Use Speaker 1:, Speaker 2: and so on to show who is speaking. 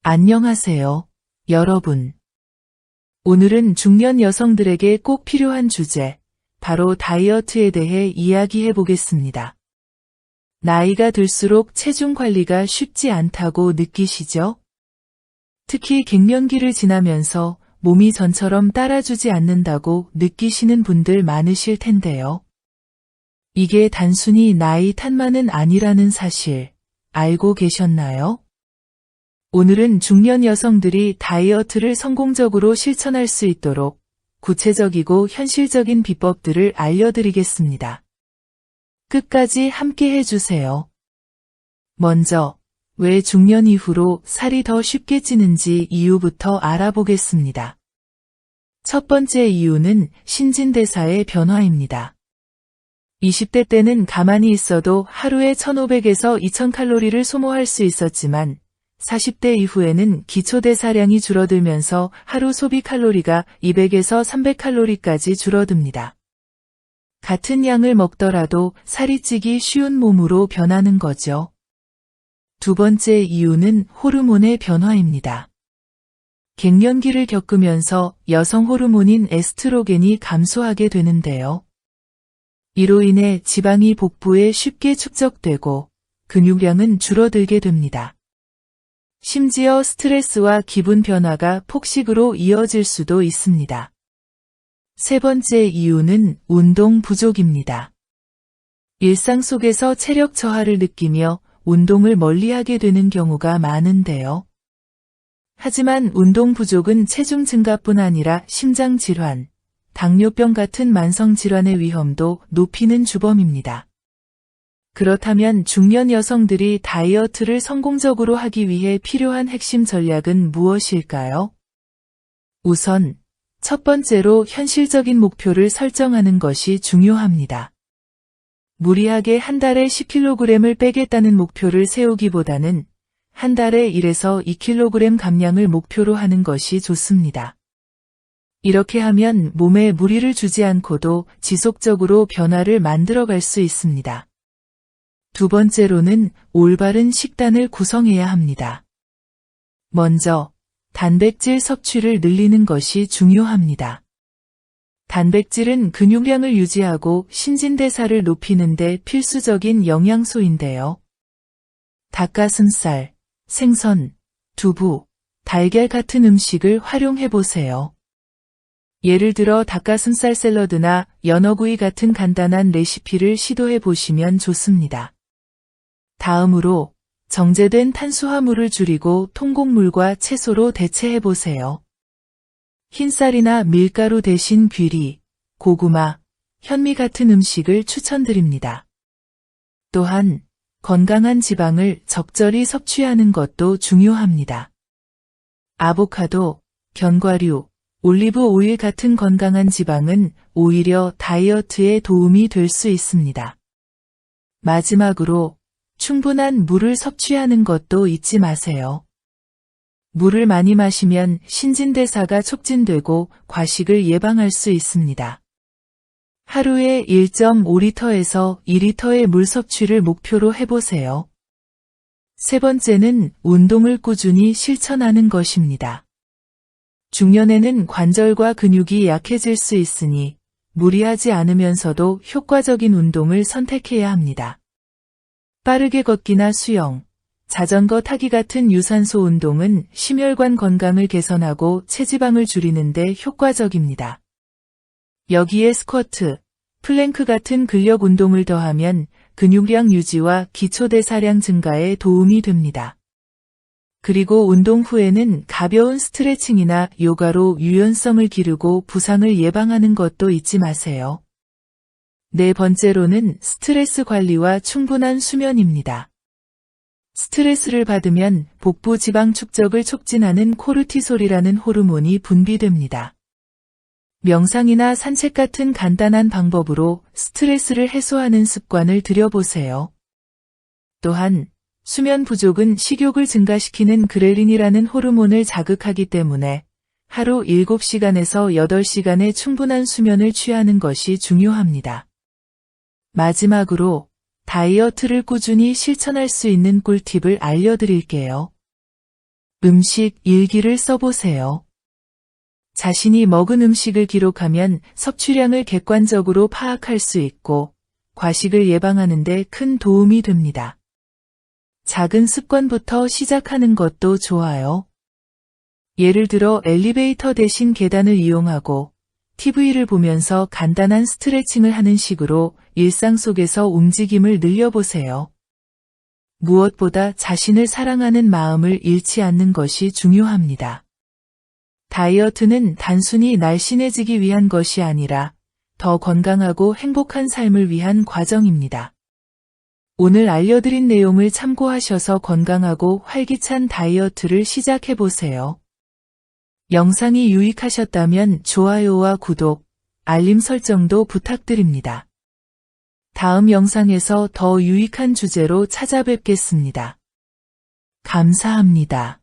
Speaker 1: 안녕하세요, 여러분. 오늘은 중년 여성들에게 꼭 필요한 주제, 바로 다이어트에 대해 이야기해 보겠습니다. 나이가 들수록 체중 관리가 쉽지 않다고 느끼시죠? 특히 갱년기를 지나면서 몸이 전처럼 따라주지 않는다고 느끼시는 분들 많으실 텐데요. 이게 단순히 나이 탓만은 아니라는 사실, 알고 계셨나요? 오늘은 중년 여성들이 다이어트를 성공적으로 실천할 수 있도록 구체적이고 현실적인 비법들을 알려드리겠습니다. 끝까지 함께 해주세요. 먼저, 왜 중년 이후로 살이 더 쉽게 찌는지 이유부터 알아보겠습니다. 첫 번째 이유는 신진대사의 변화입니다. 20대 때는 가만히 있어도 하루에 1500에서 2000칼로리를 소모할 수 있었지만 40대 이후에는 기초대사량이 줄어들면서 하루 소비 칼로리가 200에서 300칼로리까지 줄어듭니다. 같은 양을 먹더라도 살이 찌기 쉬운 몸으로 변하는 거죠. 두 번째 이유는 호르몬의 변화입니다. 갱년기를 겪으면서 여성 호르몬인 에스트로겐이 감소하게 되는데요. 이로 인해 지방이 복부에 쉽게 축적되고 근육량은 줄어들게 됩니다. 심지어 스트레스와 기분 변화가 폭식으로 이어질 수도 있습니다. 세 번째 이유는 운동 부족입니다. 일상 속에서 체력 저하를 느끼며 운동을 멀리하게 되는 경우가 많은데요. 하지만 운동 부족은 체중 증가뿐 아니라 심장질환, 당뇨병 같은 만성질환의 위험도 높이는 주범입니다. 그렇다면 중년 여성들이 다이어트를 성공적으로 하기 위해 필요한 핵심 전략은 무엇일까요? 우선, 첫 번째로 현실적인 목표를 설정하는 것이 중요합니다. 무리하게 한 달에 10kg을 빼겠다는 목표를 세우기보다는 한 달에 1에서 2kg 감량을 목표로 하는 것이 좋습니다. 이렇게 하면 몸에 무리를 주지 않고도 지속적으로 변화를 만들어갈 수 있습니다. 두 번째로는 올바른 식단을 구성해야 합니다. 먼저, 단백질 섭취를 늘리는 것이 중요합니다. 단백질은 근육량을 유지하고 신진대사를 높이는 데 필수적인 영양소인데요. 닭가슴살, 생선, 두부, 달걀 같은 음식을 활용해 보세요. 예를 들어 닭가슴살 샐러드나 연어구이 같은 간단한 레시피를 시도해 보시면 좋습니다. 다음으로 정제된 탄수화물을 줄이고 통곡물과 채소로 대체해 보세요. 흰쌀이나 밀가루 대신 귀리, 고구마, 현미 같은 음식을 추천드립니다. 또한 건강한 지방을 적절히 섭취하는 것도 중요합니다. 아보카도, 견과류, 올리브 오일 같은 건강한 지방은 오히려 다이어트에 도움이 될 수 있습니다. 마지막으로 충분한 물을 섭취하는 것도 잊지 마세요. 물을 많이 마시면 신진대사가 촉진되고 과식을 예방할 수 있습니다. 하루에 1.5리터에서 2리터의 물 섭취를 목표로 해보세요. 세 번째는 운동을 꾸준히 실천하는 것입니다. 중년에는 관절과 근육이 약해질 수 있으니 무리하지 않으면서도 효과적인 운동을 선택해야 합니다. 빠르게 걷기나 수영, 자전거 타기 같은 유산소 운동은 심혈관 건강을 개선하고 체지방을 줄이는 데 효과적입니다. 여기에 스쿼트, 플랭크 같은 근력 운동을 더하면 근육량 유지와 기초대사량 증가에 도움이 됩니다. 그리고 운동 후에는 가벼운 스트레칭이나 요가로 유연성을 기르고 부상을 예방하는 것도 잊지 마세요. 네 번째로는 스트레스 관리와 충분한 수면입니다. 스트레스를 받으면 복부 지방 축적을 촉진하는 코르티솔이라는 호르몬이 분비됩니다. 명상이나 산책 같은 간단한 방법으로 스트레스를 해소하는 습관을 들여보세요. 또한 수면 부족은 식욕을 증가시키는 그렐린이라는 호르몬을 자극하기 때문에 하루 7시간에서 8시간의 충분한 수면을 취하는 것이 중요합니다. 마지막으로 다이어트를 꾸준히 실천할 수 있는 꿀팁을 알려드릴게요. 음식 일기를 써보세요. 자신이 먹은 음식을 기록하면 섭취량을 객관적으로 파악할 수 있고 과식을 예방하는 데 큰 도움이 됩니다. 작은 습관부터 시작하는 것도 좋아요. 예를 들어 엘리베이터 대신 계단을 이용하고 TV를 보면서 간단한 스트레칭을 하는 식으로 일상 속에서 움직임을 늘려보세요. 무엇보다 자신을 사랑하는 마음을 잃지 않는 것이 중요합니다. 다이어트는 단순히 날씬해지기 위한 것이 아니라 더 건강하고 행복한 삶을 위한 과정입니다. 오늘 알려드린 내용을 참고하셔서 건강하고 활기찬 다이어트를 시작해보세요. 영상이 유익하셨다면 좋아요와 구독, 알림 설정도 부탁드립니다. 다음 영상에서 더 유익한 주제로 찾아뵙겠습니다. 감사합니다.